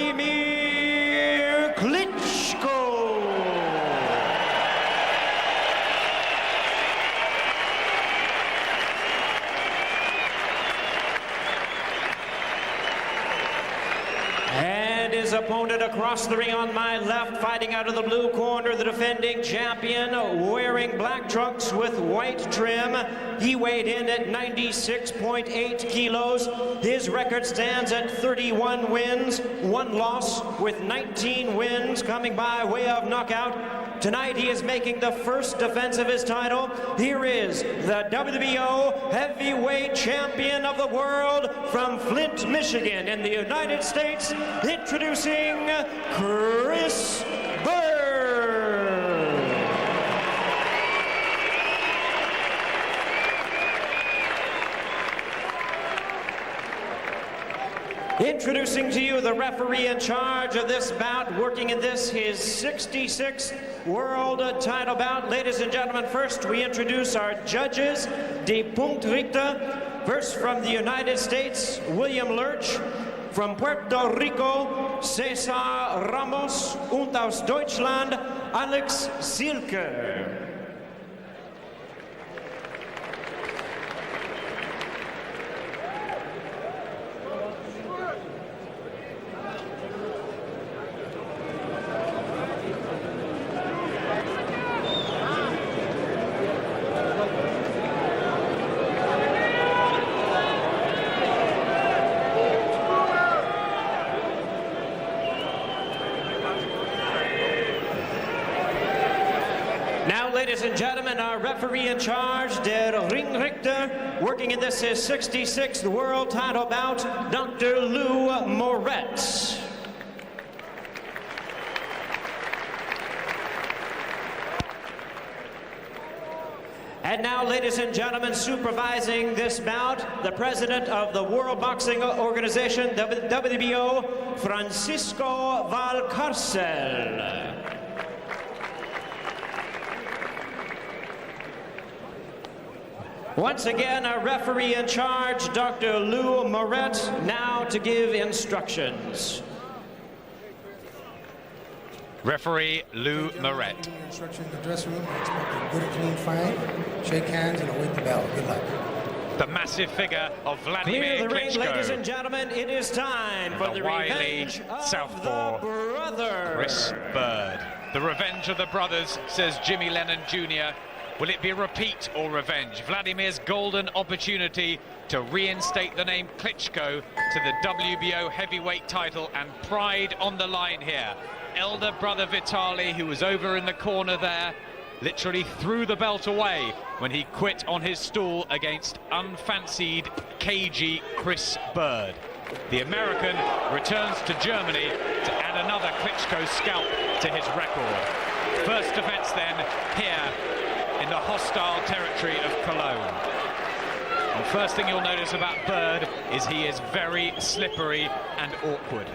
Wladimir Klitschko. And his opponent across the ring on my left, fighting out of the blue corner, the defending champion, wearing black trunks with white trim. He weighed in at 96.8 kilos. His record stands at 31 wins, 1 loss, with 19 wins coming by way of knockout. Tonight he is making the first defense of his title. Here is the WBO heavyweight champion of the world from Flint, Michigan in the United States, introducing Chris Byrd. Introducing to you the referee in charge of this bout, working in this, his 66th world title bout. Ladies and gentlemen, first we introduce our judges, die Punktrichter. First from the United States, William Lurch. From Puerto Rico, Cesar Ramos. Und aus Deutschland, Alex Silke. Now, ladies and gentlemen, our referee in charge, der Ringrichter, working in this his 66th world title bout, Dr. Lou Moretz. And now, ladies and gentlemen, supervising this bout, the president of the World Boxing Organization, WBO, Francisco Valcarcel. Once again, our referee in charge, Dr. Lou Moretz, now to give instructions. Referee Lou Moretz. Instruction in the dressing room. I expect a good, clean fight. Shake hands and await the bell. Good luck. The massive figure of Wladimir Clear the ring, Klitschko. ladies and gentlemen. It is time for the revenge of southpaw the brother. Chris Byrd. The revenge of the brothers, says Jimmy Lennon Jr. Will it be repeat or revenge? Vladimir's golden opportunity to reinstate the name Klitschko to the WBO heavyweight title, and pride on the line here. Elder brother Vitali, who was over in the corner there, literally threw the belt away when he quit on his stool against unfancied, cagey Chris Byrd. The American returns to Germany to add another Klitschko scalp to his record. First defense then here in the hostile territory of Cologne. And first thing you'll notice about Byrd is he is very slippery and awkward.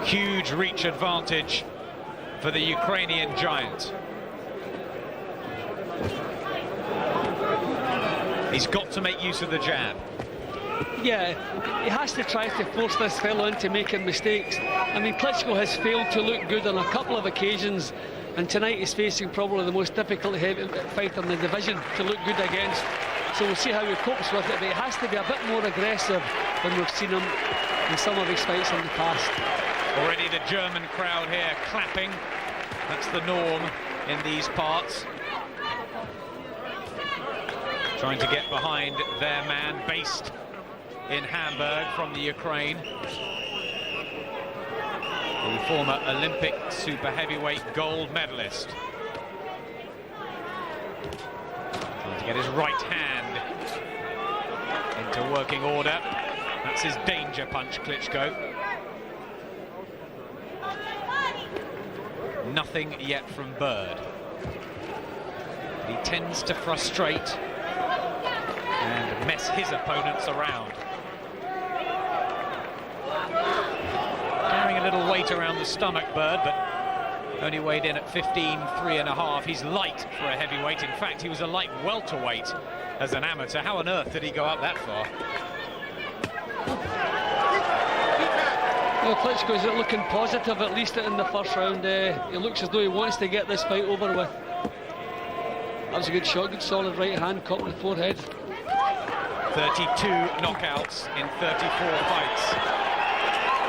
Huge reach advantage for the Ukrainian giant. He's got to make use of the jab. Yeah, he has to try to force this fellow into making mistakes. I mean, Klitschko has failed to look good on a couple of occasions, and tonight he's facing probably the most difficult fighter in the division to look good against. So we'll see how he copes with it, but he has to be a bit more aggressive than we've seen him in some of his fights in the past. Already the German crowd here clapping. That's the norm in these parts. Trying to get behind their man, based in Hamburg from the Ukraine. The former Olympic super heavyweight gold medalist. Trying to get his right hand into working order. That's his danger punch, Klitschko. Nothing yet from Byrd. He tends to frustrate and mess his opponents around. Carrying a little weight around the stomach, Byrd, but only weighed in at 15.3½. He's light for a heavyweight. In fact, he was a light welterweight as an amateur. How on earth did he go up that far? Well, Klitschko's looking positive, at least in the first round. He looks as though he wants to get this fight over with. That was a good shot, good solid right hand, caught with the forehead. 32 knockouts in 34 fights.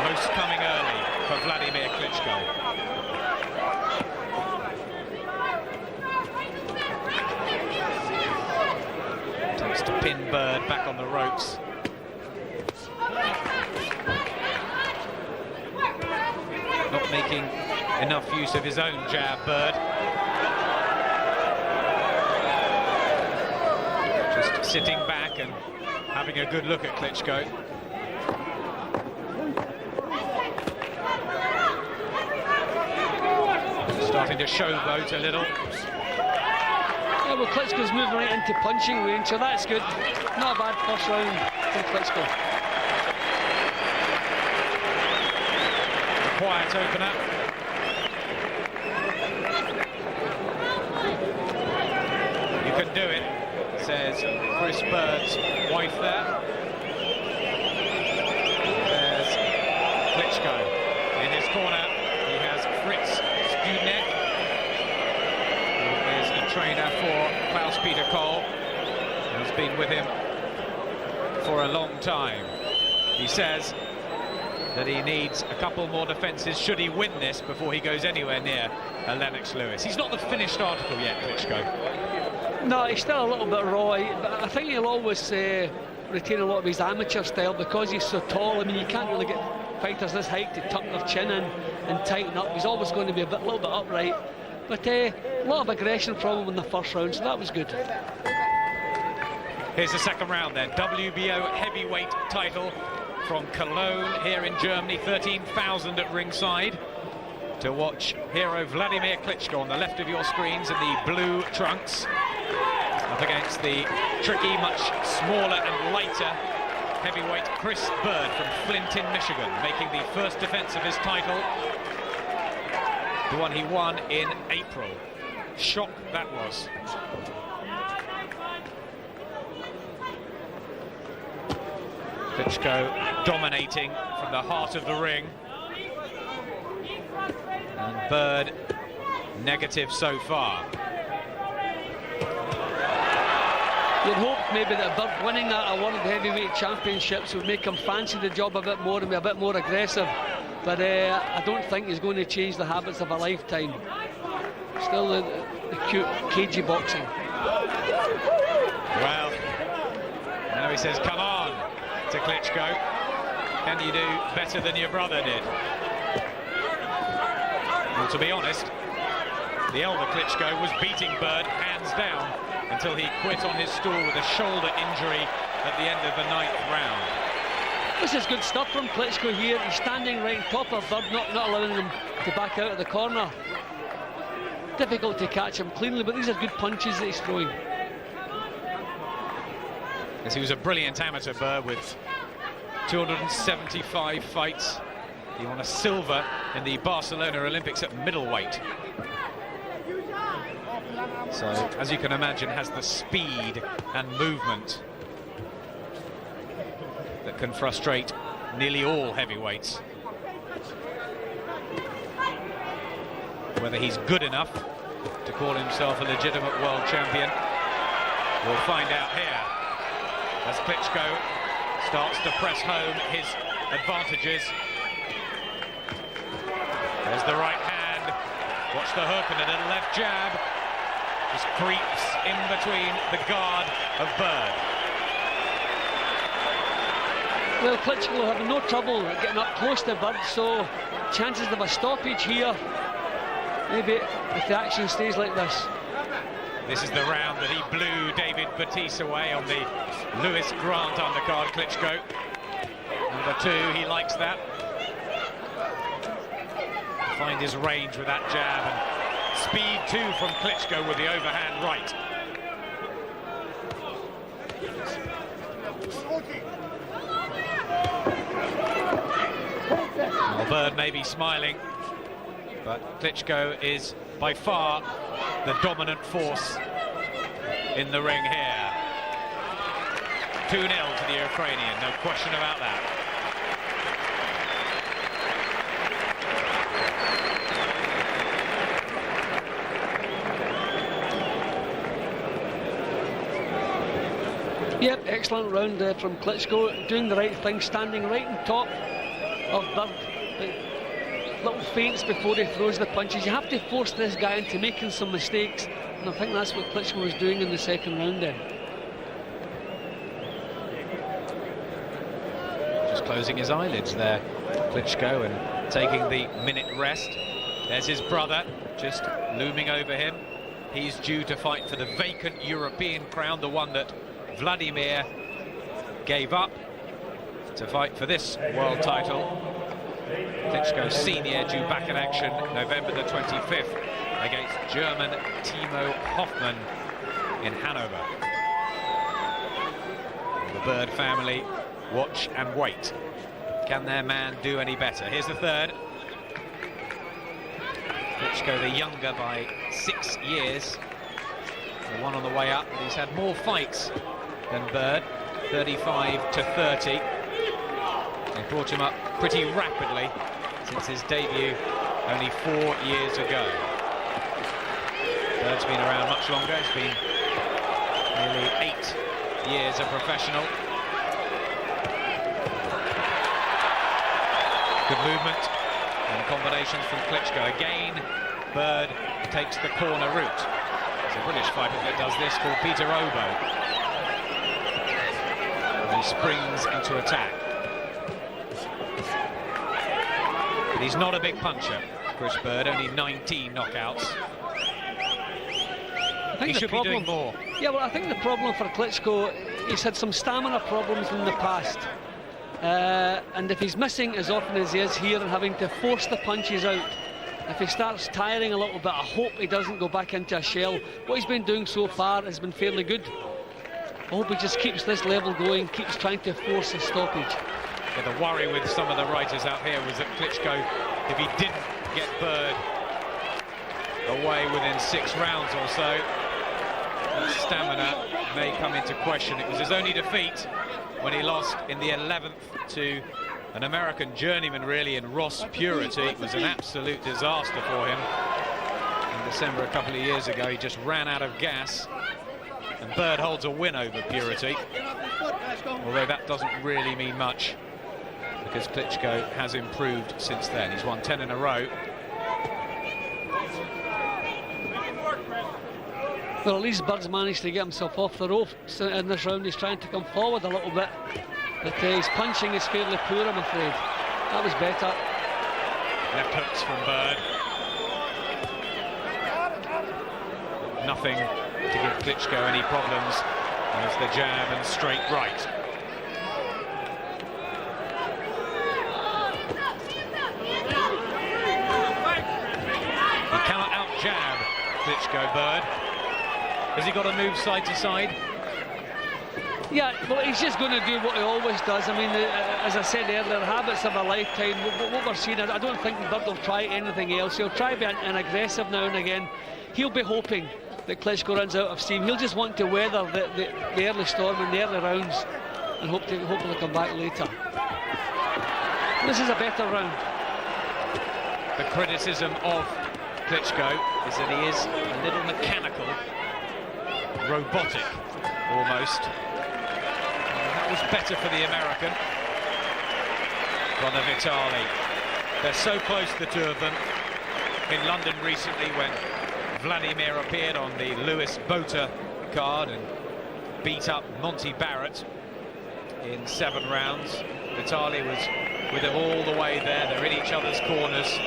Most coming early for Wladimir Klitschko. Attempts to pin Byrd back on the ropes. Not making enough use of his own jab, Byrd. Just sitting back and having a good look at Klitschko. Starting to showboat a little. Yeah, well, Klitschko's moving right into punching range, so that's good. Not a bad first round from Klitschko. Quiet opener. You can do it, says Chris Byrd's wife there. There's Klitschko in his corner. He has Fritz Studnek, who is a trainer for Klaus-Peter Cole, and has been with him for a long time. He says that he needs a couple more defences should he win this before he goes anywhere near Lennox Lewis. He's not the finished article yet, Klitschko. No, he's still a little bit raw, but I think he'll always retain a lot of his amateur style because he's so tall. I mean, you can't really get fighters this height to tuck their chin in and tighten up. He's always going to be a little bit upright, but a lot of aggression from him in the first round, so that was good. Here's the second round then. WBO heavyweight title from Cologne here in Germany. 13,000 at ringside to watch hero Wladimir Klitschko on the left of your screens in the blue trunks, up against the tricky, much smaller and lighter heavyweight Chris Byrd from Flint in Michigan, making the first defense of his title, the one he won in April. Shock that was. Klitschko dominating from the heart of the ring. And Byrd negative so far. You'd hope maybe that Byrd winning that World Heavyweight Championships would make him fancy the job a bit more and be a bit more aggressive. But I don't think he's going to change the habits of a lifetime. Still the cute, cagey boxing. Well, now he says, come on, to Klitschko. Can you do better than your brother did? Well, to be honest, the elder Klitschko was beating Byrd hands down until he quit on his stool with a shoulder injury at the end of the 9th round. This is good stuff from Klitschko here. He's standing right on top of Byrd, not allowing him to back out of the corner. Difficult to catch him cleanly, but these are good punches that he's throwing. Yes, he was a brilliant amateur, Byrd, with 275 fights. He won a silver in the Barcelona Olympics at middleweight. So, as you can imagine, has the speed and movement that can frustrate nearly all heavyweights. Whether he's good enough to call himself a legitimate world champion, we'll find out here as Klitschko starts to press home his advantages. There's the right hand. Watch the hook and a little left jab. Just creeps in between the guard of Byrd. Well, Klitschko will have no trouble getting up close to Byrd, so chances of a stoppage here, maybe if the action stays like this. This is the round that he blew David Batiste away on the Lewis Grant undercard. Klitschko, number 2, he likes that. Find his range with that jab, and speed too from Klitschko with the overhand right. Well, Byrd may be smiling, but Klitschko is by far the dominant force in the ring here. 2-0 to the Ukrainian, no question about that. Yep, excellent round from Klitschko, doing the right thing, standing right on top of Byrd. Little feints before he throws the punches. You have to force this guy into making some mistakes, and I think that's what Klitschko was doing in the second round then. Just closing his eyelids there, Klitschko, and taking the minute rest. There's his brother, just looming over him. He's due to fight for the vacant European crown, the one that Wladimir gave up to fight for this world title. Klitschko Senior due back in action November the 25th against German Timo Hoffmann in Hanover. The Byrd family watch and wait. Can their man do any better? Here's the third. Klitschko the younger by 6 years. The one on the way up, but he's had more fights than Byrd, 35 to 30. They brought him up pretty rapidly since his debut only 4 years ago. Byrd's been around much longer. He's been nearly 8 years a professional. Good movement and combinations from Klitschko. Again, Byrd takes the corner route. There's a British fighter that does this called Peter Obo. He springs into attack. But he's not a big puncher, Chris Byrd, only 19 knockouts. He should be doing more. Yeah, well, I think the problem for Klitschko, he's had some stamina problems in the past. And if he's missing as often as he is here and having to force the punches out, if he starts tiring a little bit, I hope he doesn't go back into a shell. What he's been doing so far has been fairly good. I hope he just keeps this level going, keeps trying to force a stoppage. Yeah, the worry with some of the writers out here was that Klitschko, if he didn't get Byrd away within 6 rounds or so, that stamina may come into question. It was his only defeat when he lost in the 11th to an American journeyman, really, in Ross Purity. It was an absolute disaster for him. In December a couple of years ago, he just ran out of gas. And Byrd holds a win over Purity, although that doesn't really mean much because Klitschko has improved since then. He's won 10 in a row. Well, at least Byrd's managed to get himself off the ropes in this round. He's trying to come forward a little bit, but his punching is fairly poor, I'm afraid. That was better. Left hooks from Byrd. Nothing to give Klitschko any problems. There's the jab and straight right. He cannot out-jab Klitschko, Byrd. Has he got to move side to side? Yeah, well, he's just going to do what he always does. I mean, as I said earlier, habits of a lifetime. What we're seeing, I don't think Byrd will try anything else. He'll try being an aggressive now and again. He'll be hoping that Klitschko runs out of steam. He'll just want to weather the early storm in the early rounds and hopefully come back later. This is a better round. The criticism of Klitschko is that he is a little mechanical, robotic almost. That was better for the American. Brother Vitali. They're so close, the two of them. In London recently, when Wladimir appeared on the Lewis Bota card and beat up Monty Barrett in 7 rounds. Vitali was with him all the way there. They're in each other's corners.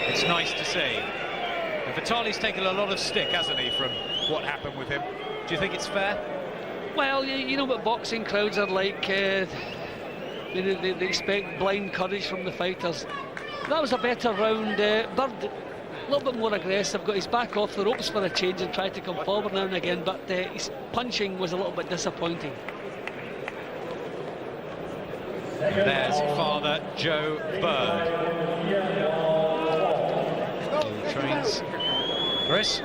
It's nice to see. And Vitali's taken a lot of stick, hasn't he, from what happened with him. Do you think it's fair? Well, you know what boxing crowds are like. They expect blind courage from the fighters. That was a better round. Byrd, a little bit more aggressive, got his back off the ropes for a change and tried to come forward now and again, but his punching was a little bit disappointing. And there's father Joe Byrd, who trains Chris.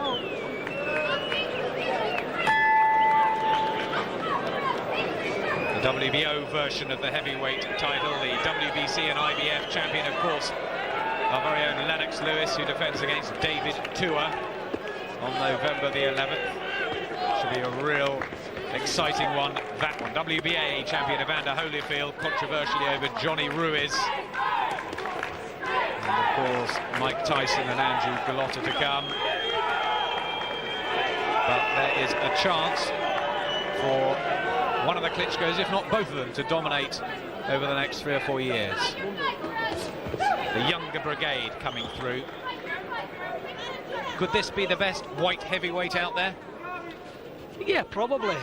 WBO version of the heavyweight title. The WBC and IBF champion, of course, our very own Lennox Lewis, who defends against David Tua on November the 11th. Should be a real exciting one, that one. WBA champion Evander Holyfield, controversially over Johnny Ruiz. And of course, Mike Tyson and Andrew Golota to come. But there is a chance for one of the Klitschkos, if not both of them, to dominate over the next 3 or 4 years. The younger brigade coming through. Could this be the best white heavyweight out there? Yeah, probably.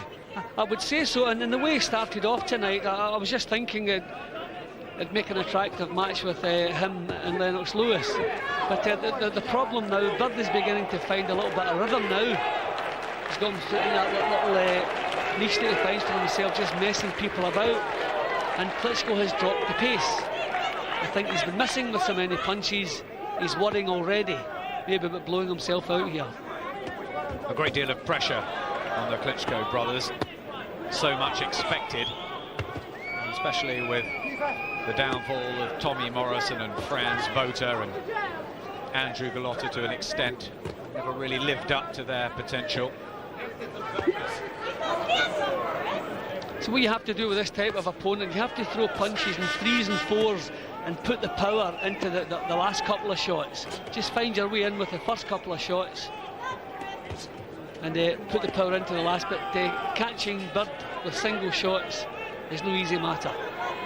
I would say so, and in the way he started off tonight, I was just thinking it'd make an attractive match with him and Lennox Lewis. But the problem now, Byrd is beginning to find a little bit of rhythm now. He's gone through that little niche that he finds for himself, just messing people about. And Klitschko has dropped the pace. I think he's been missing with so many punches. He's worrying already, maybe about blowing himself out here. A great deal of pressure on the Klitschko brothers. So much expected, especially with the downfall of Tommy Morrison and Franz Botha and Andrew Golota to an extent. Never really lived up to their potential. So what you have to do with this type of opponent, you have to throw punches in 3s and 4s and put the power into the last couple of shots. Just find your way in with the first couple of shots and put the power into the last bit. Catching Byrd with single shots is no easy matter.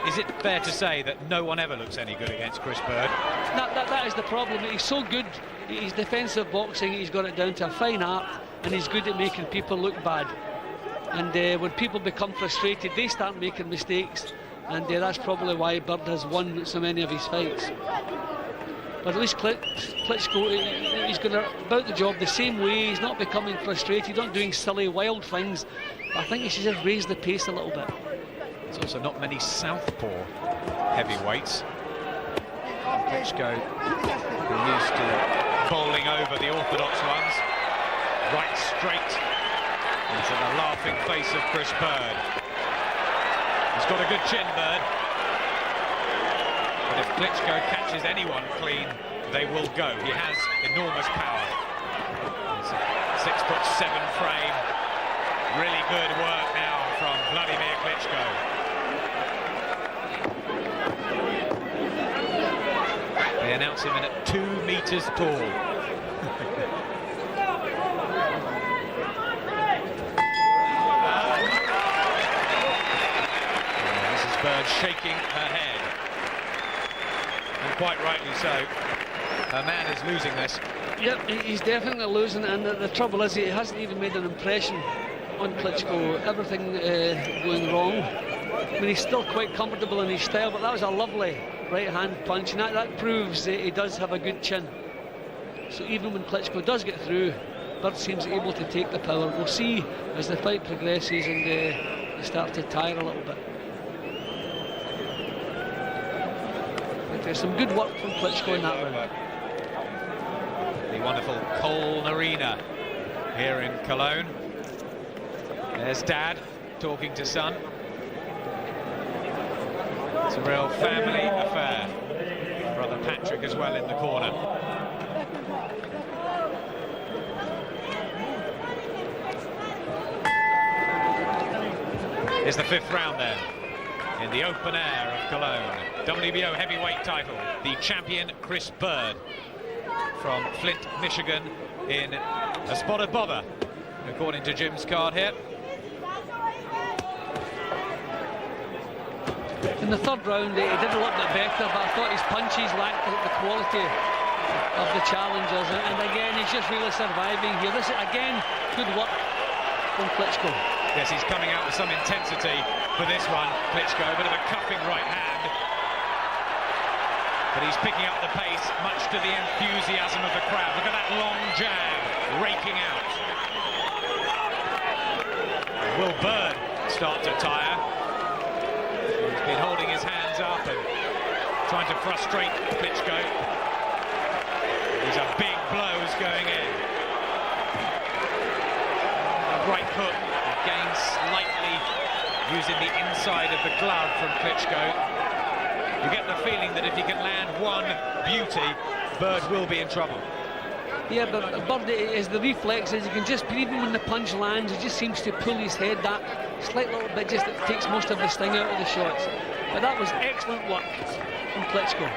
Is it fair to say that no one ever looks any good against Chris Byrd? That is the problem. He's so good. He's defensive boxing. He's got it down to a fine art, and he's good at making people look bad. And when people become frustrated, they start making mistakes, and that's probably why Byrd has won so many of his fights. But at least Klitschko, he's going about the job the same way. He's not becoming frustrated, not doing silly, wild things. But I think he should just raise the pace a little bit. There's also not many southpaw heavyweights. Klitschko, who used to bowling over the orthodox ones, right straight into the laughing face of Chris Byrd. He's got a good chin, Byrd. But if Klitschko catches anyone clean, they will go. He has enormous power. It's a 6'7" frame. Really good work now from Wladimir Klitschko. They announce him in at 2 meters tall. Mrs. Byrd shaking her head. And quite rightly so. Her man is losing this. Yep, he's definitely losing, and the trouble is he hasn't even made an impression on Klitschko. Everything going wrong. I mean, he's still quite comfortable in his style, but that was a lovely right-hand punch, and that proves that he does have a good chin. So even when Klitschko does get through, Byrd seems able to take the power. We'll see as the fight progresses and they start to tire a little bit. But there's some good work from Klitschko in that round. The wonderful Colne Arena here in Cologne. There's Dad talking to son. It's a real family affair. Brother Patrick as well in the corner. Here's the 5th round then, in the open air of Cologne. WBO heavyweight title, the champion Chris Byrd from Flint, Michigan, in a spot of bother, according to Jim's card here. In the 3rd round, he did a little bit better, but I thought his punches lacked the quality of the challengers. And again, he's just really surviving here. This is, again, good work from Klitschko. Yes, he's coming out with some intensity for this one, Klitschko. A bit of a cuffing right hand. But he's picking up the pace, much to the enthusiasm of the crowd. Look at that long jab, raking out. Will Byrd start to tire? He's been holding his hands up and trying to frustrate Klitschko. These are big blows going in. A right hook, again slightly using the inside of the glove from Klitschko. You get the feeling that if he can land one beauty, Byrd will be in trouble. Yeah, but Byrd is the reflexes. You can just, even when the punch lands, he just seems to pull his head that slight little bit, just it takes most of the sting out of the shots. But that was excellent work from Klitschko.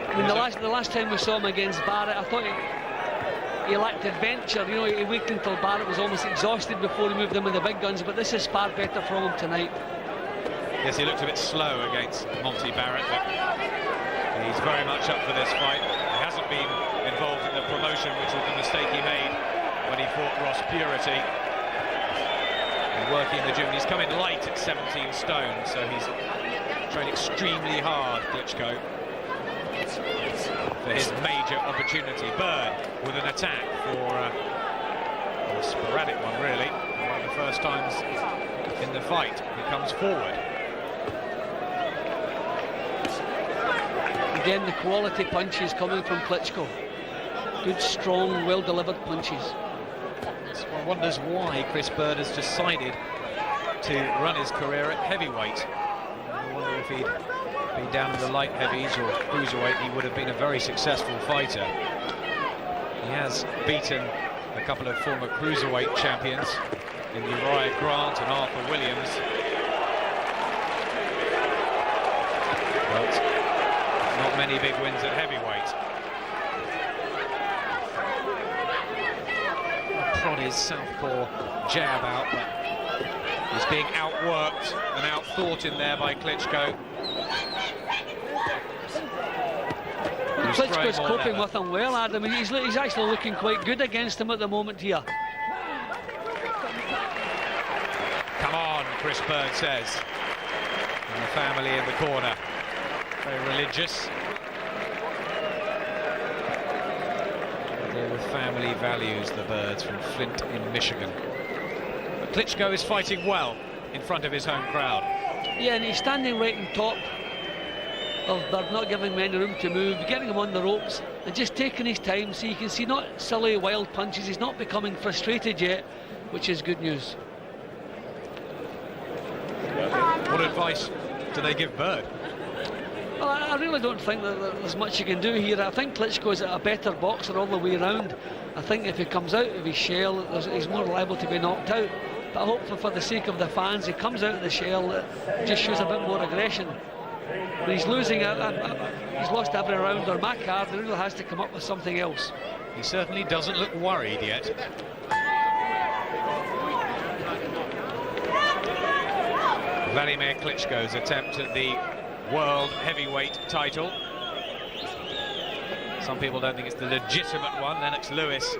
I mean, the last time we saw him against Barrett, I thought he lacked adventure. You know, he waited until Barrett was almost exhausted before he moved in with the big guns, but this is far better from him tonight. Yes, he looked a bit slow against Monty Barrett, but he's very much up for this fight. He hasn't been involved in the promotion, which was the mistake he made when he fought Ross Purity. And working the gym, he's come in light at 17 stone, so he's trained extremely hard, Klitschko, for his major opportunity. Byrd with an attack for a sporadic one, really. One of the first times in the fight he comes forward. Again, the quality punches coming from Klitschko. Good, strong, well-delivered punches. So one wonders why Chris Byrd has decided to run his career at heavyweight. I wonder if he'd been down in the light heavies or cruiserweight, he would have been a very successful fighter. He has beaten a couple of former cruiserweight champions in Uriah Grant and Arthur Williams. But not many big wins at heavyweight. Prod his southpaw jab out, but he's being outworked and outthought in there by Klitschko. Klitschko's coping with him well, Adam. He's actually looking quite good against him at the moment here. Come on, Chris Byrd says. And the family in the corner. Very religious. They're with family values, the Byrds from Flint in Michigan. But Klitschko is fighting well in front of his home crowd. Yeah, and he's standing right on top of Byrd, not giving many room to move, getting him on the ropes and just taking his time, so you can see not silly wild punches. He's not becoming frustrated yet, which is good news. What advice do they give Byrd? Well, I really don't think that there's much you can do here. I think Klitschko's a better boxer all the way around. I think if he comes out of his shell, he's more liable to be knocked out. But hopefully, for the sake of the fans, he comes out of the shell, just shows a bit more aggression. When he's losing, he's lost every round on my card, he really has to come up with something else. He certainly doesn't look worried yet. Wladimir Klitschko's attempt at the world heavyweight title. Some people don't think it's the legitimate one. Lennox Lewis,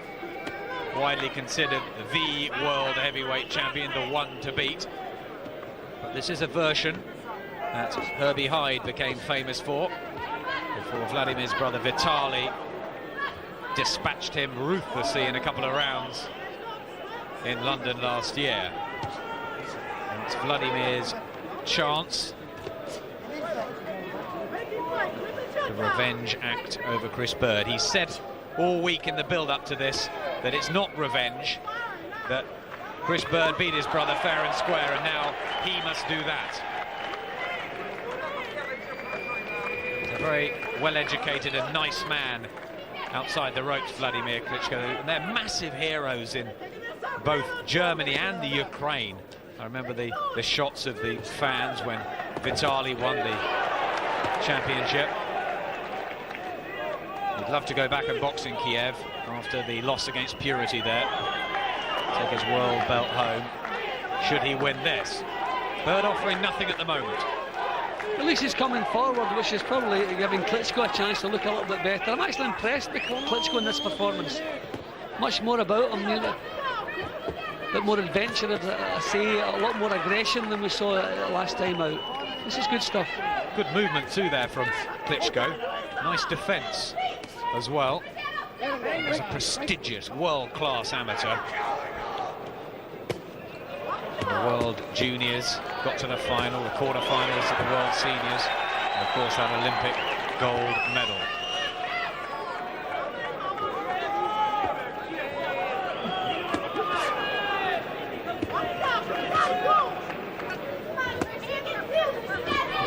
widely considered the world heavyweight champion, the one to beat. But this is a version that Herbie Hyde became famous for, before Vladimir's brother Vitaly dispatched him ruthlessly in a couple of rounds in London last year. And it's Vladimir's chance. The revenge act over Chris Byrd. He said all week in the build-up to this that it's not revenge, that Chris Byrd beat his brother fair and square, and now he must do that. He's a very well-educated and nice man outside the ropes, Wladimir Klitschko, and they're massive heroes in both Germany and the Ukraine. I remember the shots of the fans when Vitaly won the championship. He'd love to go back and box in Kiev after the loss against Purity there. Take his world belt home, should he win this. Byrd offering nothing at the moment. At least he's coming forward, which is probably giving Klitschko a chance to look a little bit better. I'm actually impressed with Klitschko in this performance. Much more about him, you know, a bit more adventure, I say, a lot more aggression than we saw last time out. This is good stuff. Good movement too there from Klitschko. Nice defence as well. He was a prestigious world-class amateur. In the World Juniors, got to the final, the quarter-finals of the World Seniors, and of course that Olympic gold medal.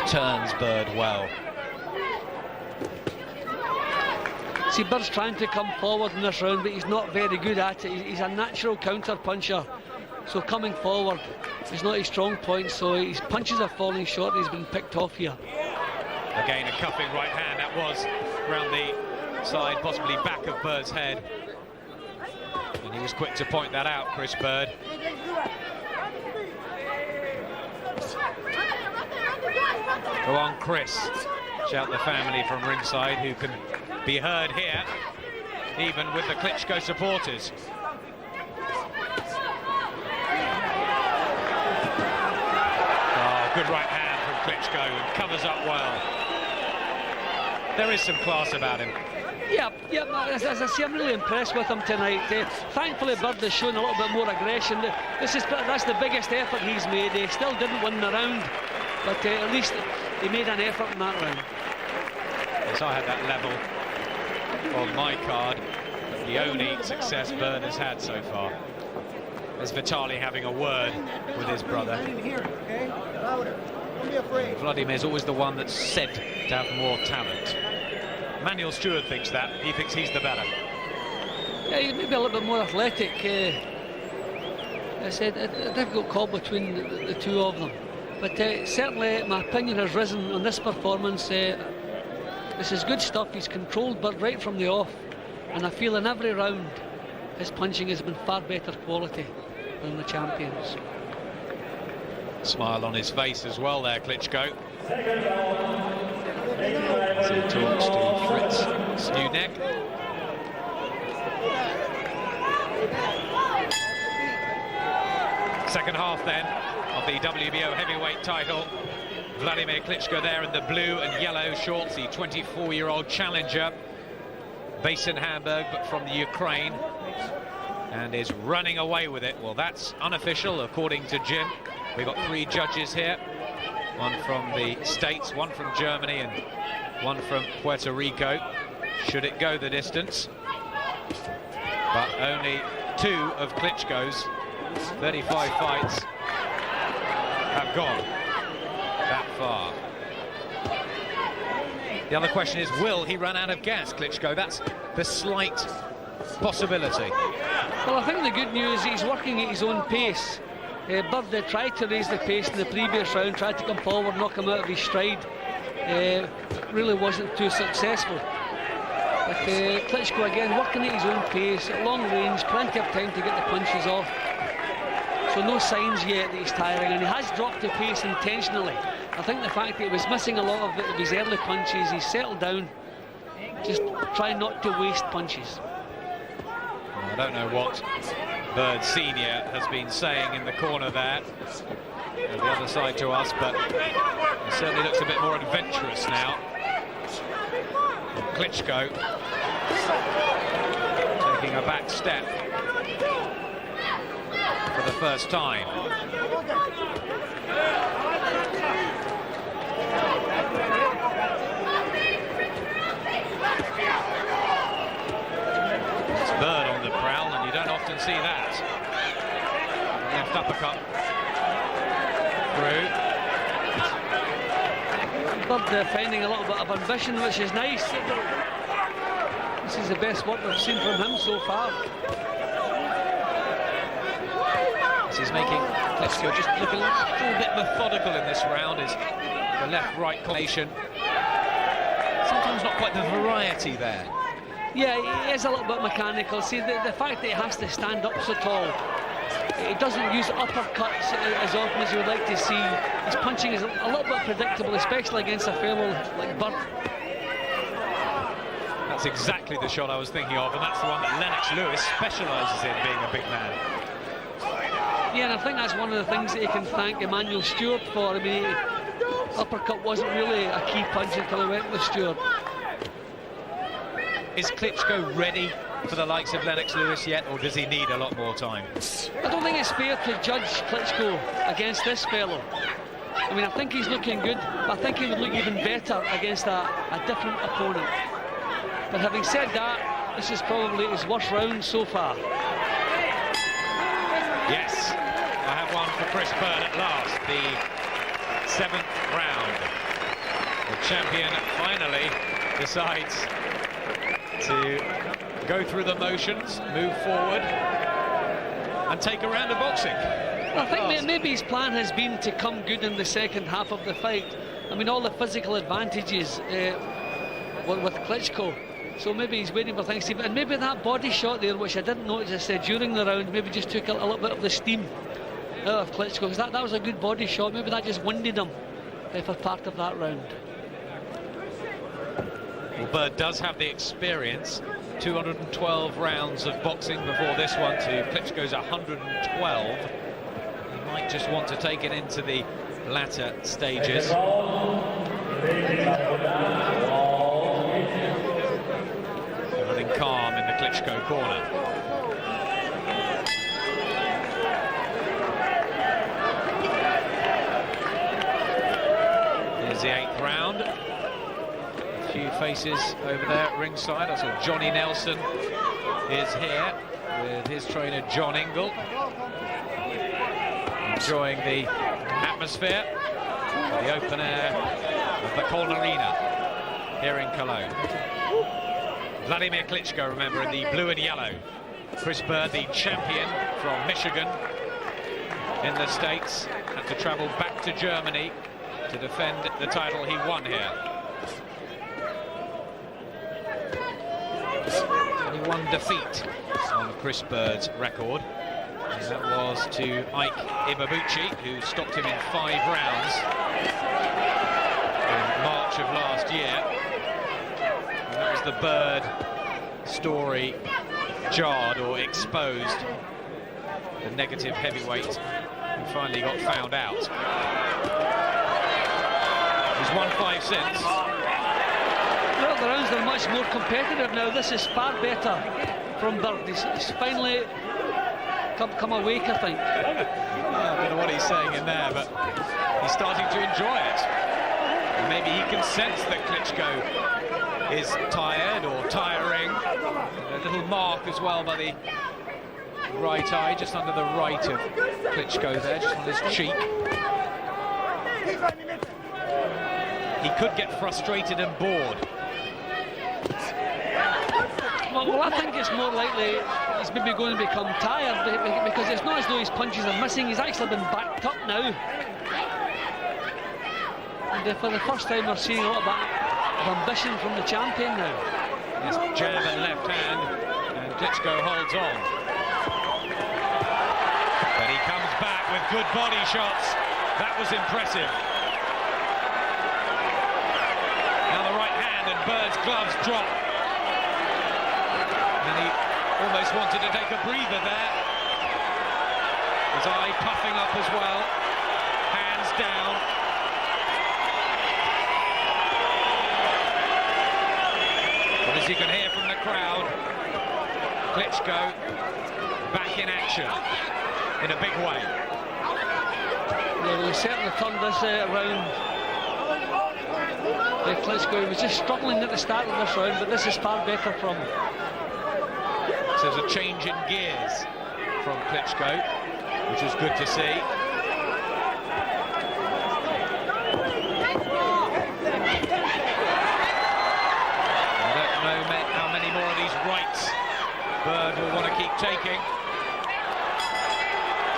turns Byrd well. See, Byrd's trying to come forward in this round, but he's not very good at it. He's a natural counter-puncher, so coming forward is not his strong point, so his punches are falling short. He's been picked off here. Again, a cuffing right hand. That was round the side, possibly back of Byrd's head. And he was quick to point that out, Chris Byrd. Go on, Chris. Shout the family from ringside, who can be heard here, even with the Klitschko supporters. Oh, good right hand from Klitschko, and covers up well. There is some class about him. Yeah, as I say, I'm really impressed with him tonight. Thankfully, Byrd has shown a little bit more aggression. That's the biggest effort he's made. He still didn't win the round, but at least he made an effort in that round. Yes, I had that level on my card, but the only success Byrd has had so far is Vitaly having a word with his brother. Vladimir's always the one that's said to have more talent. Manuel Stewart thinks that. He thinks he's the better. Yeah, he's maybe a little bit more athletic. I said a difficult call between the two of them. But certainly my opinion has risen on this performance. This is good stuff. He's controlled Byrd right from the off. And I feel in every round his punching has been far better quality than the champions. Smile on his face as well there, Klitschko. As he talks to Fritz Snunek. Second half then of the WBO heavyweight title. Wladimir Klitschko there in the blue and yellow shorts, the 24-year-old challenger, based in Hamburg but from the Ukraine, and is running away with it. Well, that's unofficial according to Jim. We've got 3 judges here, one from the States, one from Germany and one from Puerto Rico. Should it go the distance? But only 2 of Klitschko's 35 fights have gone that far. The other question is, will he run out of gas, Klitschko? That's the slight possibility. Well, I think the good news is he's working at his own pace. Byrd tried to raise the pace in the previous round, tried to come forward, knock him out of his stride. Really wasn't too successful. But Klitschko again working at his own pace, at long range, plenty of time to get the punches off. So no signs yet that he's tiring, and he has dropped the pace intentionally. I think the fact that he was missing a lot of his early punches, he's settled down, just trying not to waste punches. I don't know what Byrd Senior has been saying in the corner there, the other side to us, but he certainly looks a bit more adventurous now. Klitschko taking a back step for the first time. It's Byrd on the prowl, and you don't often see that. Left uppercut through. Byrd finding a little bit of ambition, which is nice. This is the best work we've seen from him so far. This is making Klitschko just look a little bit methodical in this round. Is the left-right combination. Sometimes not quite the variety there. Yeah, he is a little bit mechanical. See, the fact that he has to stand up so tall, he doesn't use uppercuts as often as you would like to see. His punching is a little bit predictable, especially against a fellow like Byrd. That's exactly the shot I was thinking of, and that's the one that Lennox Lewis specialises in, being a big man. Yeah, and I think that's one of the things that he can thank Emmanuel Stewart for. I mean, uppercut wasn't really a key punch until he went with Stewart. Is Klitschko ready for the likes of Lennox Lewis yet, or does he need a lot more time? I don't think it's fair to judge Klitschko against this fellow. I mean, I think he's looking good, but I think he would look even better against a different opponent. But having said that, this is probably his worst round so far. Yes, I have one for Chris Byrd at last. The 7th round. The champion finally decides to go through the motions, move forward, and take a round of boxing. I think maybe his plan has been to come good in the second half of the fight. I mean, all the physical advantages with Klitschko. So maybe he's waiting for things to... And maybe that body shot there, which I didn't notice, I said, during the round, maybe just took a little bit of the steam out of Klitschko, because that was a good body shot. Maybe that just winded him for part of that round. Well, Byrd does have the experience. 212 rounds of boxing before this one to Klitschko's 112. He might just want to take it into the latter stages. Everything calm in the Klitschko corner. Here's the 8th round. A few faces over there at ringside. I saw Johnny Nelson is here with his trainer John Ingle, enjoying the atmosphere, the open air of the Colne Arena here in Cologne. Wladimir Klitschko, remember, in the blue and yellow. Chris Byrd, the champion from Michigan in the States, had to travel back to Germany to defend the title he won here. Only one defeat on Chris Byrd's record. And that was to Ike Iwabuchi, who stopped him in 5 rounds in March of last year. And that was the Byrd story jarred or exposed. The negative heavyweight who finally got found out. He's won 5 since. Well, the rounds are much more competitive now. This is far better from Byrd. He's finally come awake, I think. I don't know what he's saying in there, but he's starting to enjoy it. And maybe he can sense that Klitschko is tired or tiring. A little mark as well by the right eye, just under the right of Klitschko there, just on his cheek. He could get frustrated and bored. Well, I think it's more likely he's maybe going to become tired, because it's not as though his punches are missing. He's actually been backed up now. And for the first time, we're seeing a little bit of ambition from the champion now. His jab and left hand, and Klitschko holds on. But he comes back with good body shots. That was impressive. Now the right hand, and Byrd's gloves drop. And he almost wanted to take a breather there. His eye puffing up as well. Hands down. But as you can hear from the crowd, Klitschko back in action in a big way. Yeah, well, he certainly turned this round. Klitschko was just struggling at the start of this round, but this is far better from him. So there's a change in gears from Klitschko, which is good to see. I don't know how many more of these rights Byrd will want to keep taking,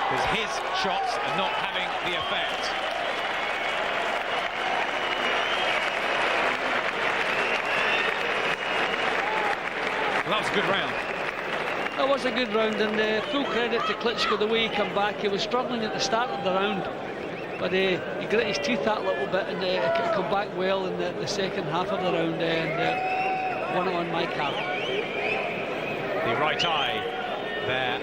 because his shots are not having the effect. Well, that was a good round. That was a good round, and full credit to Klitschko the way he came back. He was struggling at the start of the round, but he grit his teeth that little bit and come back well in the second half of the round and won it on my card. The right eye there,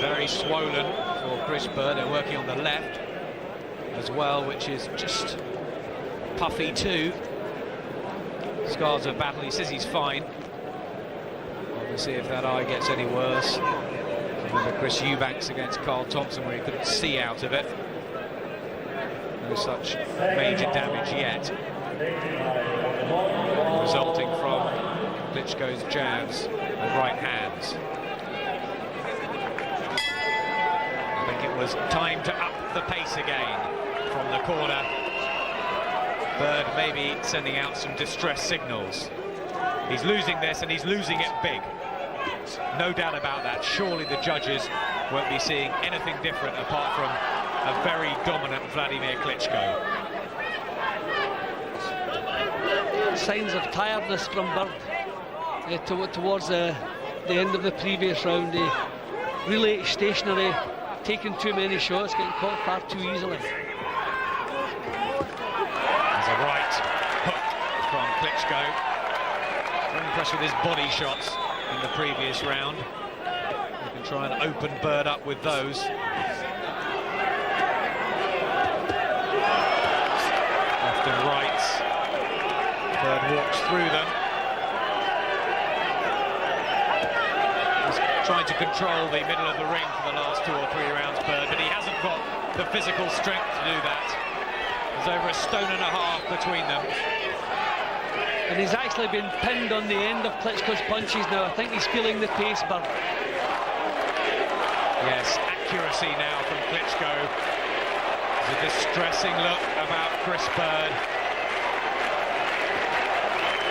very swollen for Chris Byrd, and working on the left as well, which is just puffy too. Scars of battle. He says he's fine. We'll see if that eye gets any worse. Remember Chris Eubanks against Carl Thompson, where he couldn't see out of it. No such major damage yet, resulting from Klitschko's jabs and right hands. I think it was time to up the pace again from the corner. Byrd maybe sending out some distress signals. He's losing this, and he's losing it big. No doubt about that. Surely the judges won't be seeing anything different apart from a very dominant Wladimir Klitschko. Signs of tiredness from Byrd towards the end of the previous round. Really stationary, taking too many shots, getting caught far too easily. There's a right hook from Klitschko. Very impressed with his body shots in the previous round. You can try and open Byrd up with those. Left and right. Byrd walks through them. He's trying to control the middle of the ring for the last 2 or 3 rounds, Byrd, but he hasn't got the physical strength to do that. There's over 1.5 stones between them. And he's actually been pinned on the end of Klitschko's punches now. I think he's feeling the pace, Byrd. Yes, accuracy now from Klitschko. There's a distressing look about Chris Byrd.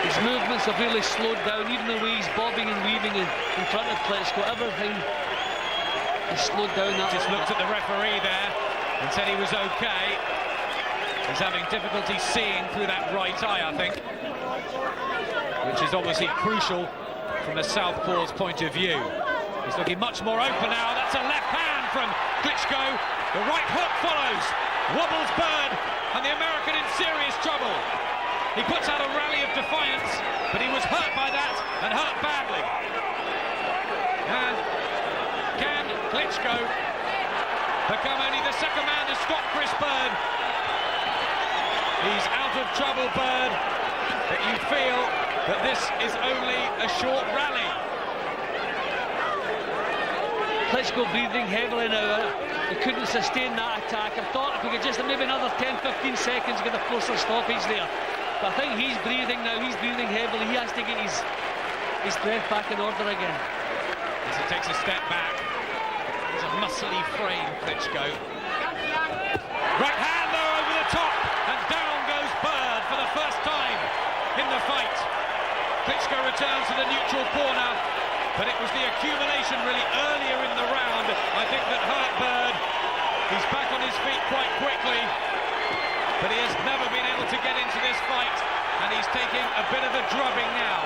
His movements have really slowed down, even the way he's bobbing and weaving in front of Klitschko. Everything has slowed down. That Just looked at the referee there and said he was okay. He's having difficulty seeing through that right eye, I think, which is obviously crucial from the southpaw's point of view. He's looking much more open now. That's a left hand from Klitschko. The right hook follows. Wobbles Byrd, and the American in serious trouble. He puts out a rally of defiance, but he was hurt by that, and hurt badly. And can Klitschko become only the second man to stop Chris Byrd? He's out of trouble, Byrd, but you feel that this is only a short rally. Klitschko breathing heavily now. He couldn't sustain that attack. I thought if we could just maybe another 10-15 seconds get a forcer stoppage there. But I think he's breathing now. He's breathing heavily. He has to get his breath back in order again. As he takes a step back, he's a muscly frame, Klitschko. Right hand though over the top, and down goes Byrd for the first time in the fight. Klitschko returns to the neutral corner, but it was the accumulation really earlier in the round, I think, that hurt Byrd. He's back on his feet quite quickly, but he has never been able to get into this fight, and he's taking a bit of a drubbing now.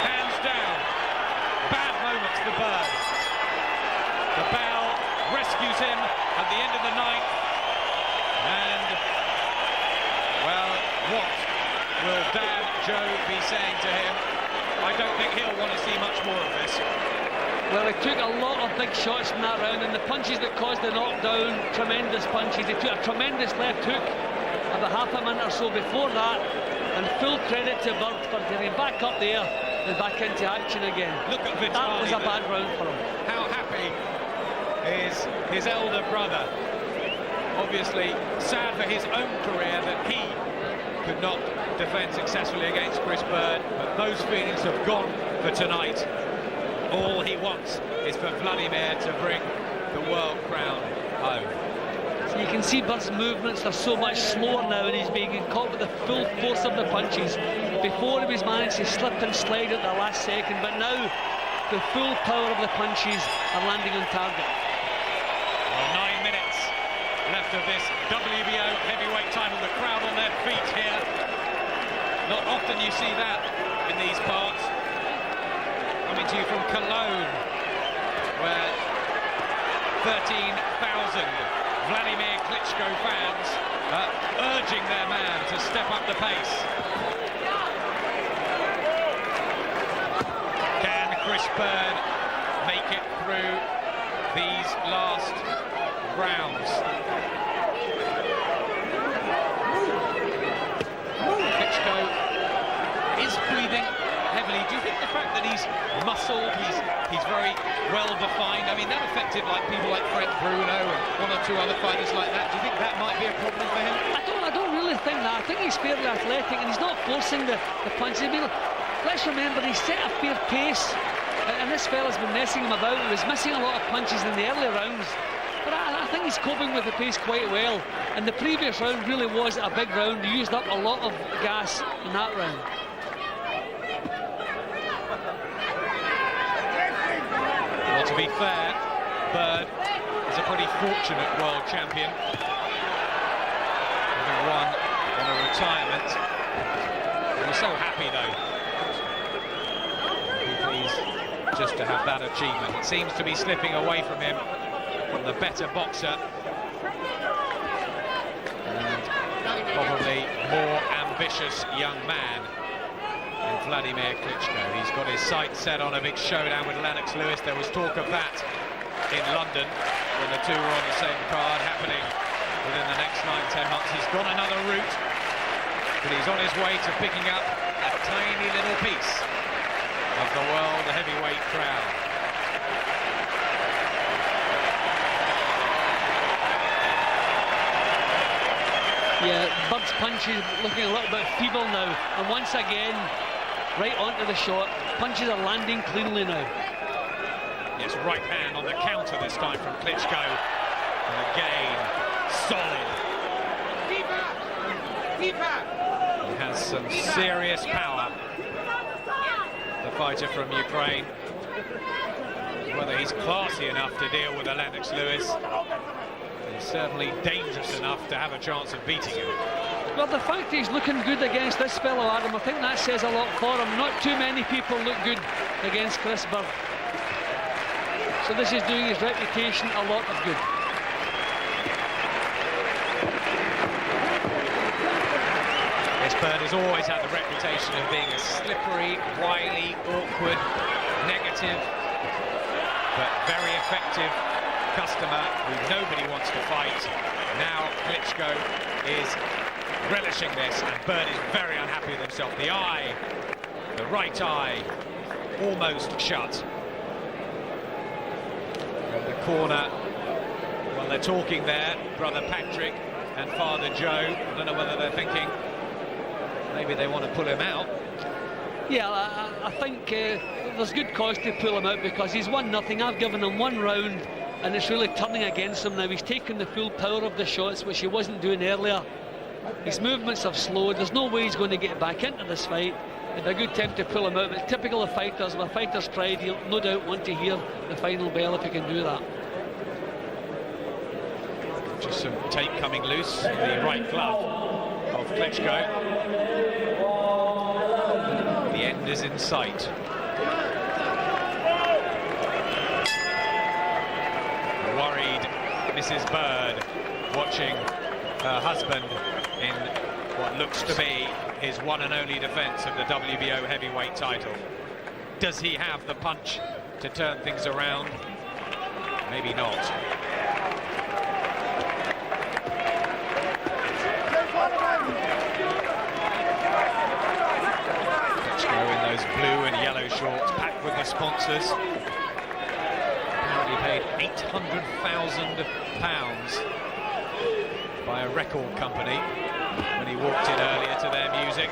Hands down. Bad moments for Byrd. The bell rescues him at the end of the ninth, and, well, what will Dan Joe be saying to him? I don't think he'll want to see much more of this. Well, he took a lot of big shots in that round, and the punches that caused the knockdown, tremendous punches. He took a tremendous left hook about half a minute or so before that, and full credit to Byrd for getting back up there and back into action again. Look at Vitaly. That was a bad round for him. How happy is his elder brother? Obviously sad for his own career that he could not defend successfully against Chris Byrd, but those feelings have gone for tonight. All he wants is for Wladimir to bring the world crown home. So you can see Byrd's movements are so much slower now, and he's being caught with the full force of the punches. Before he was managed to slip and slide at the last second, but now the full power of the punches are landing on target. Well, 9 minutes left of this WBO heavyweight title. The crowd on their feet here. Not often you see that in these parts. Coming to you from Cologne, where 13,000 Wladimir Klitschko fans are urging their man to step up the pace. Can Chris Byrd make it through these last rounds? Klitschko is breathing heavily. Do you think the fact that he's muscled, he's very well defined, I mean, that affected like people like Fred Bruno and 1 or 2 other fighters like that? Do you think that might be a problem for him? I don't really think that. I think he's fairly athletic, and he's not forcing the punches. I mean, let's remember he set a fair pace, and this fella's been messing him about. He was missing a lot of punches in the early rounds, but I think he's coping with the pace quite well. And the previous round really was a big round. He used up a lot of gas in that round. Well, to be fair, Byrd is a pretty fortunate world champion. Having won on a retirement. He was so happy, though. Pleased just to have that achievement. It seems to be slipping away from him, from the better boxer. And probably more ambitious young man in Wladimir Klitschko. He's got his sights set on a big showdown with Lennox Lewis. There was talk of that in London when the two were on the same card, happening within the next 9-10 months. He's gone another route, but he's on his way to picking up a tiny little piece of the world heavyweight crown. Yeah, Byrd's punches looking a little bit feeble now, and once again, right onto the shot. Punches are landing cleanly now. Yes, right hand on the counter this time from Klitschko, and again, solid. He has some serious power, the fighter from Ukraine. Whether he's classy enough to deal with a Lennox Lewis, he's certainly dangerous enough to have a chance of beating him. Well, the fact he's looking good against this fellow, Adam, I think that says a lot for him. Not too many people look good against Chris Byrd. So this is doing his reputation a lot of good. Yes, Byrd has always had the reputation of being a slippery, wily, awkward, negative, but very effective customer who nobody wants to fight. Now Klitschko is relishing this, and Byrd is very unhappy with himself. The eye, the right eye, almost shut. From the corner, well, they're talking there, brother Patrick and father Joe. I don't know whether they're thinking maybe they want to pull him out. Yeah, I think there's good cause to pull him out, because he's 1-0. I've given him one round, and it's really turning against him now. He's taken the full power of the shots, which he wasn't doing earlier. His movements have slowed. There's no way he's going to get back into this fight. It's a good time to pull him out, but typical of fighters, with a fighter's pride, he'll no doubt want to hear the final bell if he can do that. Just some tape coming loose, the right glove of Klitschko. The end is in sight. Worried Mrs. Byrd, watching her husband in what looks to be his one and only defence of the WBO heavyweight title. Does he have the punch to turn things around? Maybe not. Klitschko in those blue and yellow shorts, packed with the sponsors. Apparently paid £800,000 by a record company when he walked in earlier to their music.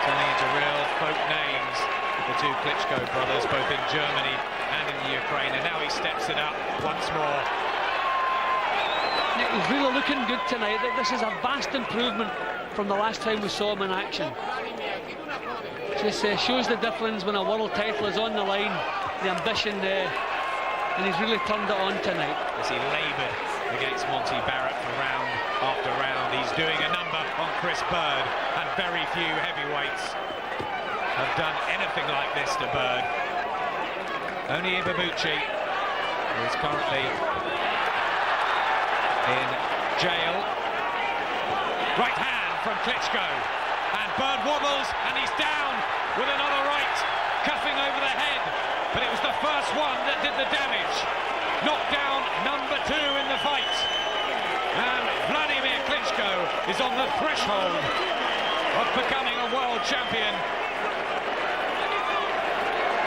Turning into real folk names, the two Klitschko brothers, both in Germany and in the Ukraine, and now he steps it up once more. He's really looking good tonight. This is a vast improvement from the last time we saw him in action. Just shows the difference when a world title is on the line, the ambition there, and he's really turned it on tonight. As he laboured against Monty Barrett for round after round, he's doing a number on Chris Byrd, and very few heavyweights have done anything like this to Byrd. Only Ibabuchi, who is currently in jail. Right hand from Klitschko, and Byrd wobbles, and he's down with another right, cuffing over the head, but it was the first one that did the damage. Knocked down number 2 in the fight, and Wladimir Klitschko is on the threshold of becoming a world champion.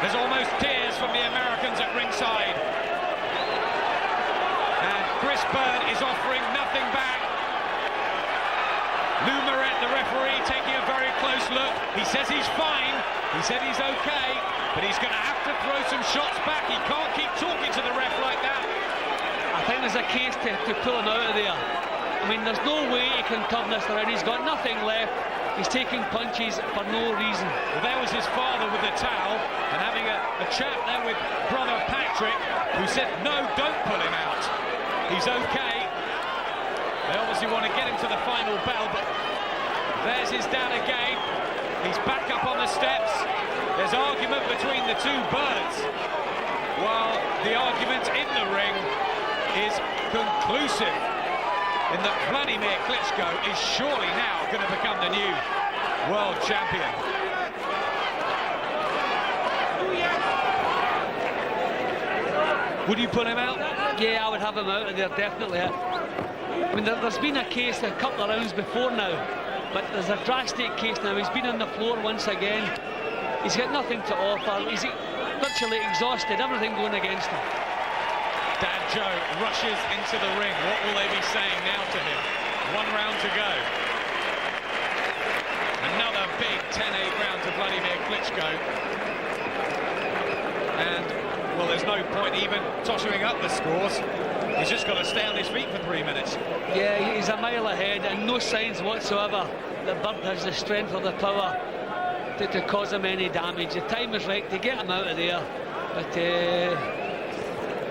There's almost tears from the Americans at ringside, and Chris Byrd is offering nothing back. Lou Moret, the referee, taking a very close look. He says he's fine, he said he's okay, but he's going to have to throw some shots back. He can't keep talking to the ref like that. there's a case to pull him out of there. I mean, there's no way he can turn this around. He's got nothing left. He's taking punches for no reason. Well, there was his father with the towel and having a chat there with brother Patrick, who said, no, don't pull him out. He's okay. They obviously want to get him to the final bell, but there's his dad again. He's back up on the steps. There's argument between the two Byrds, while the argument in the ring is conclusive in that Wladimir Klitschko is surely now going to become the new world champion. Would you put him out? Yeah, I would have him out of there, definitely. I mean, there's been a case a couple of rounds before now, but there's a drastic case now. He's been on the floor once again. He's got nothing to offer. He's virtually exhausted, everything going against him. Dad Joe rushes into the ring. What will they be saying now to him? 1 round to go. Another big 10-8 round to Wladimir Klitschko. And, well, there's no point even tottering up the scores. He's just got to stay on his feet for 3 minutes. Yeah, he's a mile ahead, and no signs whatsoever that Byrd has the strength or the power to cause him any damage. The time is right to get him out of there, but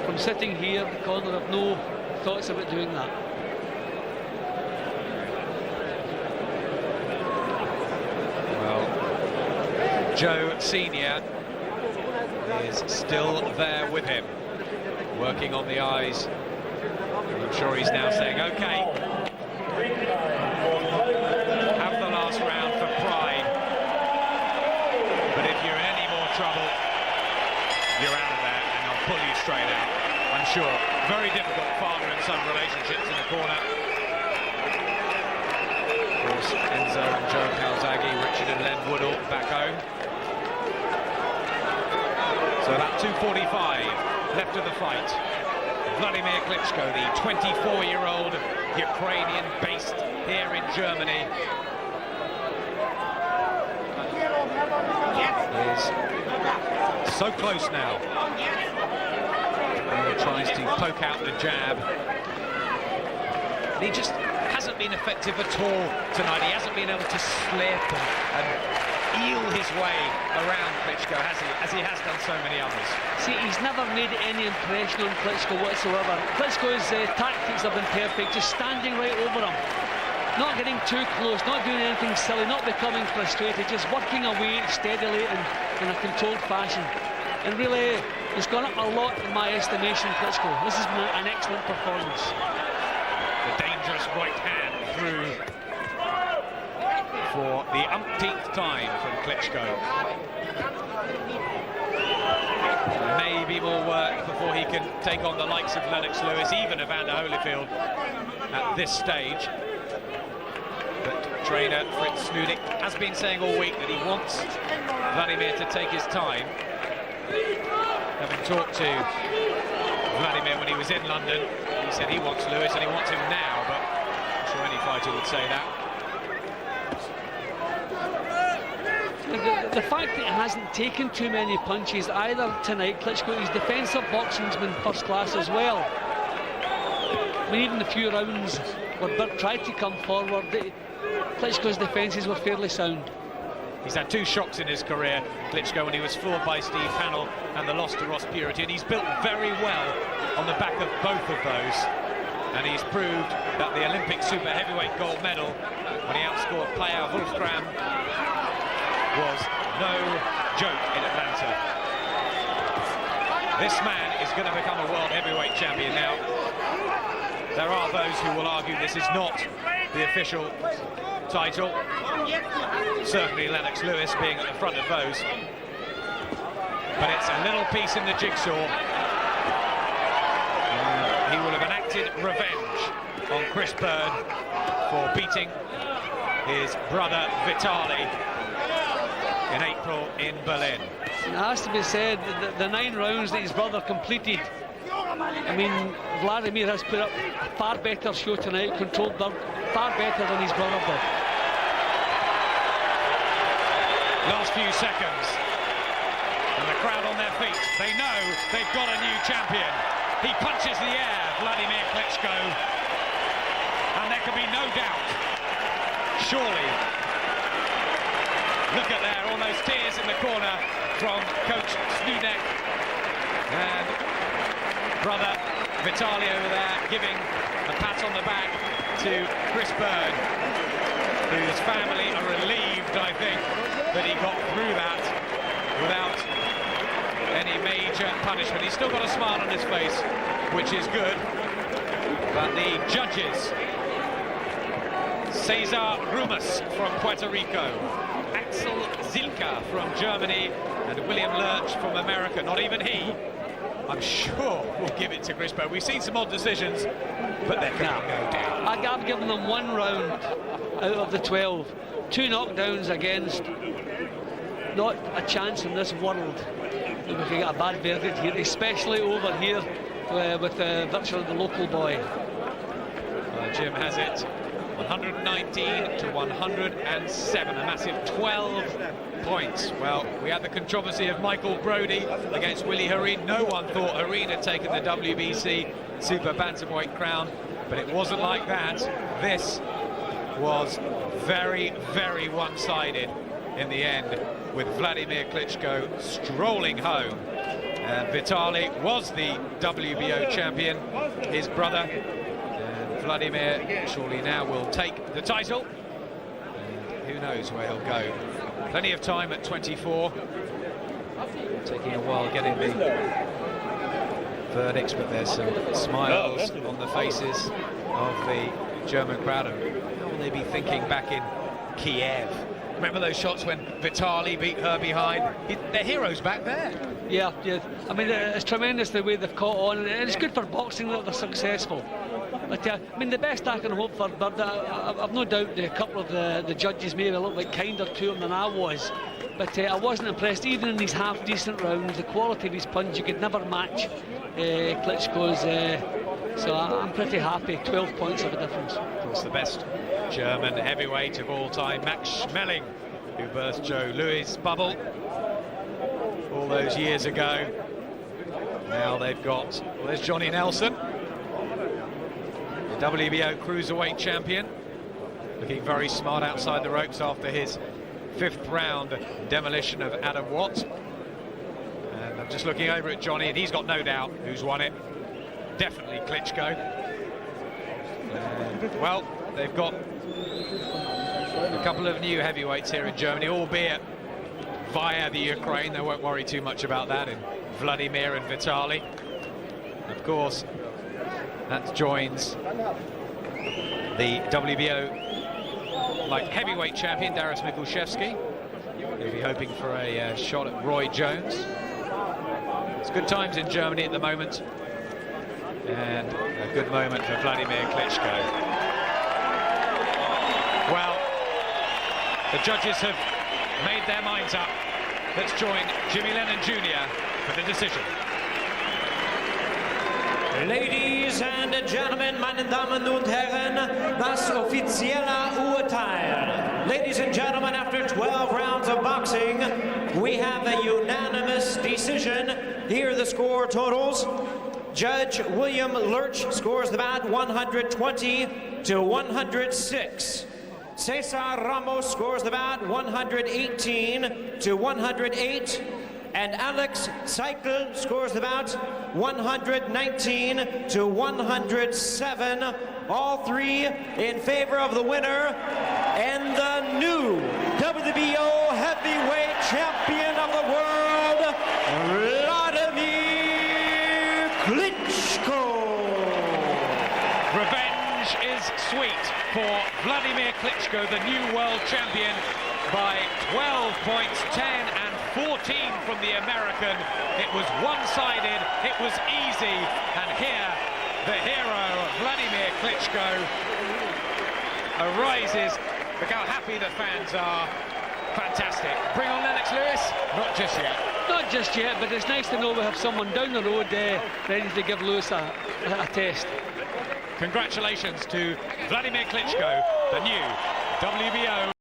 from sitting here in the corner, I've no thoughts about doing that. Well, Joe Senior is still there with him, working on the eyes. I'm sure he's now saying, okay, have the last round for pride, but if you're in any more trouble, you're out of there and I'll pull you straight out. I'm sure. Very difficult father and son relationships in the corner. Of course, Enzo and Joe Calzaghe, Richard and Len Woodall back home. So about 2:45 left of the fight. Wladimir Klitschko, the 24-year-old Ukrainian based here in Germany, is so close now. He tries to poke out the jab. And he just hasn't been effective at all tonight. He hasn't been able to slip and eel his way around Klitschko, has he? As he has done so many others. See, he's never made any impression on Klitschko whatsoever. Klitschko's tactics have been perfect, just standing right over him. Not getting too close, not doing anything silly, not becoming frustrated, just working away steadily in a controlled fashion. And really, he's gone up a lot in my estimation, Klitschko. This has been an excellent performance. The dangerous right hand through for the umpteenth time from Klitschko. Maybe more work before he can take on the likes of Lennox Lewis, even Evander Holyfield at this stage. But trainer Fritz Snudik has been saying all week that he wants Wladimir to take his time. Having talked to Wladimir when he was in London, he said he wants Lewis and he wants him now, but I'm sure any fighter would say that. The fact that he hasn't taken too many punches either tonight, Klitschko, his defensive boxing's been first class as well. I mean, even the few rounds where Byrd tried to come forward, Klitschko's defences were fairly sound. He's had 2 shocks in his career, Klitschko, when he was floored by Steve Hannell and the loss to Ross Purity, and he's built very well on the back of both of those. And he's proved that the Olympic super heavyweight gold medal, when he outscored player Wolfgram, was no joke in Atlanta. This man is going to become a world heavyweight champion now. There are those who will argue this is not the official title. Certainly Lennox Lewis being at the front of those. But it's a little piece in the jigsaw. He will have enacted revenge on Chris Byrd for beating his brother Vitaly in April in Berlin. It has to be said that the 9 rounds that his brother completed, I mean, Wladimir has put up a far better show tonight, controlled Byrd far better than his brother did. Last few seconds, and the crowd on their feet. They know they've got a new champion. He punches the air. Wladimir Klitschko, and there can be no doubt, surely. Look at there, almost tears in the corner from coach Snunek, and brother Vitaly over there giving a pat on the back to Chris Byrd, whose family are relieved, I think, that he got through that without any major punishment. He's still got a smile on his face, which is good, but the judges, Cesar Rumas from Puerto Rico, Axel Zilka from Germany, and William Lurch from America. Not even he, I'm sure, will give it to Chris Byrd. We've seen some odd decisions, but they're going to go down. I've given them 1 round out of the 12. 2 knockdowns against not a chance in this world that we can get a bad verdict here, especially over here with virtually the local boy. Jim has it 119 to 107, a massive 12 points. Well, we had the controversy of Michael Brodie against Willie Hareen. No one thought Hareen had taken the WBC Super Bantamweight crown, but it wasn't like that. This was very, very one-sided in the end, with Wladimir Klitschko strolling home. Vitaly was the WBO champion, his brother, and Wladimir surely now will take the title, and who knows where he'll go. Plenty of time at 24, taking a while getting the verdicts, but there's some smiles on the faces of the German crowd. How will they be thinking back in Kiev? Remember those shots when Vitaly beat her behind? They're heroes back there. Yeah. I mean, it's tremendous the way they've caught on, and it's good for boxing that they're successful. But I mean, the best I can hope for Byrd, I've no doubt a couple of the judges maybe a little bit kinder to him than I was. But I wasn't impressed, even in these half-decent rounds. The quality of his punch, you could never match Klitschko's. So I'm pretty happy. 12 points of a difference. Of course, the best German heavyweight of all time, Max Schmeling, who burst Joe Louis' bubble all those years ago. Now they've got, well, there's Johnny Nelson, the WBO Cruiserweight champion, looking very smart outside the ropes after his 5th round demolition of Adam Watt. And I'm just looking over at Johnny, and he's got no doubt who's won it. Definitely Klitschko. Well, they've got a couple of new heavyweights here in Germany, albeit via the Ukraine. They won't worry too much about that in Wladimir and Vitaly. Of course, that joins the WBO light heavyweight champion, Darius Mikuszewski. He'll be hoping for a shot at Roy Jones. It's good times in Germany at the moment, and a good moment for Wladimir Klitschko. Well, the judges have made their minds up. Let's join Jimmy Lennon Jr. for the decision. Ladies and gentlemen, meine Damen und Herren, das offizielle Urteil. Ladies and gentlemen, after 12 rounds of boxing, we have a unanimous decision. Here are the score totals. Judge William Lurch scores the bout 120 to 106. Cesar Ramos scores the bout 118 to 108. And Alex Seikel scores the bout 119 to 107. All three in favor of the winner and the new WBO heavyweight champion of the world, Wladimir Klitschko. Revenge is sweet for Wladimir Klitschko, the new world champion, by 12 points, 10 and 14 from the American. It was one-sided, it was easy, and here the hero, Wladimir Klitschko, arises. Look how happy the fans are. Fantastic. Bring on Lennox Lewis? Not just yet. Not just yet, but it's nice to know we have someone down the road ready to give Lewis a test. Congratulations to Wladimir Klitschko, the new WBO